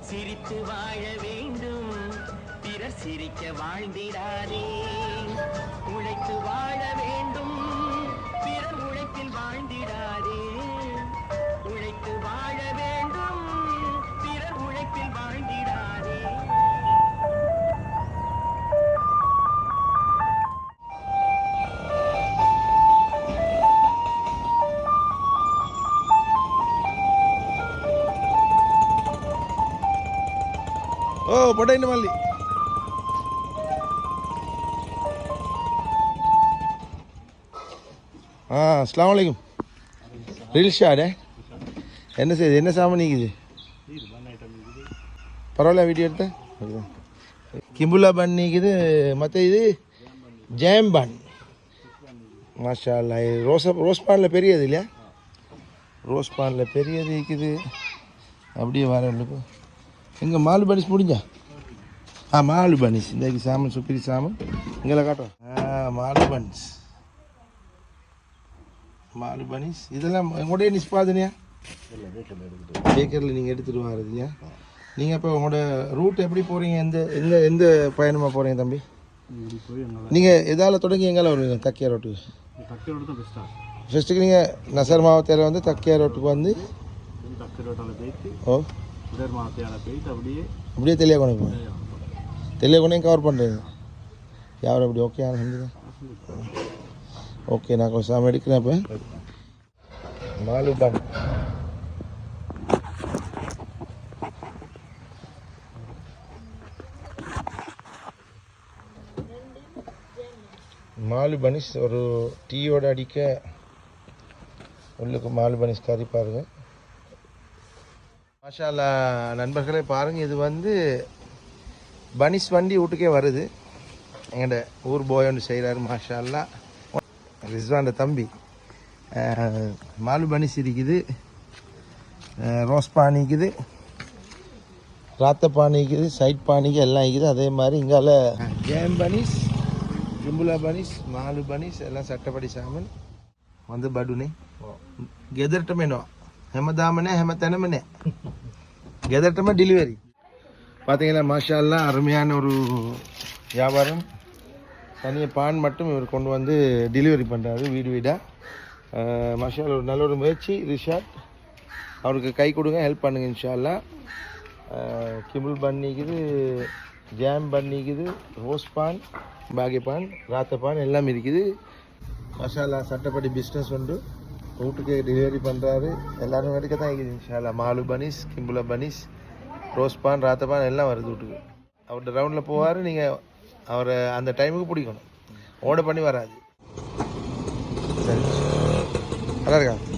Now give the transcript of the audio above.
சிரித்து வாழ வேண்டும் பிறர் சிரிக்க வாழ்ந்திடாதே உழைத்து வாழ வேண்டும் பிறர் உழைப்பில் வாழ்ந்திடாதே உழைத்து வாழ வேண்டும் பிறர் உழைப்பில் வாழ்ந்திடாதே ఓ పొట్టండి మళ్ళీ அஸ்ஸலாமு அலைக்கும் ரில் ஷாட் என்ன செய்யுது என்ன சாமான் நீக்குது பரவாயில்ல வீடியோ எடுத்தேன் கிம்புலா பன் நீக்குது மற்ற இது ஜேம் பன் மாஷா அல்லா ரோஸ் பானில் பெரியது இல்லையா ரோஸ் பானில் பெரியது இருக்குது அப்படியே வர எங்கே மாலு பனிஸ் முடிஞ்சா மாலு பனிஸ் இந்த சாமன் சுப்பிரி சாமன் இங்கே காட்டுறோம் மாலு பனிஸ் மாலு பனிஸ் இதெல்லாம் உங்களுடைய நிஸ்பாதனையா பேக்கரில் நீங்கள் எடுத்துகிட்டு வரதுயா நீங்கள் இப்போ உங்களோட ரூட் எப்படி போகிறீங்க எந்த பயணமாக போகிறீங்க தம்பி நீங்கள் எதால் தொடங்கி எங்கால வருவீங்க தக்கியா ரோட்டுக்கு ஃபஸ்ட்டுக்கு நீங்கள் நசர் மாவட்டத்தில் வந்து தக்கியா ரோட்டுக்கு வந்து ஓ அப்படியே தெளிவாக தெளிவாக கவர் பண்ணுறீங்க யாரும் அப்படி ஓகே அல்ஹம்துலில்லாஹ் ஓகே நான் கொஞ்சம் சாமி எடுக்கிறேன் இப்போ மாலு பன் மாலு பனிஸ் ஒரு டீயோட அடிக்க உள்ளுக்கு மாலு பனிஸ் கறி பாருங்கள் மாஷா அல்லாஹ் நண்பர்களே பாருங்கள் இது வந்து பனிஸ் வண்டி வீட்டுக்கே வருது எங்கள்ட ஊர் போய் ஒன்று செய்கிறாரு மாஷா அல்லாஹ் ரிஸ்வான் தம்பி மாலு பனிஸ் இருக்குது ரோஸ் பானி இருக்குது ராத்த பானி இருக்குது சைட் பானிக்கு எல்லாம் இருக்குது அதே மாதிரி இங்கால ஜேம் பனிஸ் கிம்புலா பனிஸ் மாலு பனிஸ் எல்லாம் சட்டப்படி சாமன் வந்து படுனே கெதர்ட்டமேனோ ஹெமதாமனே ஹெமத்தனமனே கெதர்ட்டமே டெலிவரி பார்த்தீங்கன்னா மாஷா அல்லாஹ் அருமையான ஒரு வியாபாரம் தனியாக பான் மட்டும் இவர் கொண்டு வந்து டெலிவரி பண்ணுறாரு வீடு வீடாக மாஷா அல்லாஹ் ஒரு நல்ல ஒரு முயற்சி ரிஷாட் அவருக்கு கை கொடுங்க ஹெல்ப் பண்ணுங்க இன்ஷா அல்லாஹ் கிம்புல் பண்ணிக்குது ஜாம் பண்ணிக்குது ரோஸ் பான் பாகி பான் ராத்த பான் எல்லாம் இருக்குது மாஷா அல்லாஹ் சட்டப்படி பிஸ்னஸ் உண்டு வீட்டுக்கு டெலிவரி பண்ணுறாரு எல்லோரும் எடுக்க தான் இருக்குது இன்ஷா அல்லாஹ் மாலு பனிஸ் கிம்புலா பனிஸ் ரோஸ் பான் ராத்தபான் எல்லாம் வருது வீட்டுக்கு அவர்கிட்ட ரவுண்டில் போவார் நீங்கள் அவரை அந்த டைமுக்கு பிடிக்கணும் ஓட பண்ணி வராது சரி நல்லா இருக்கா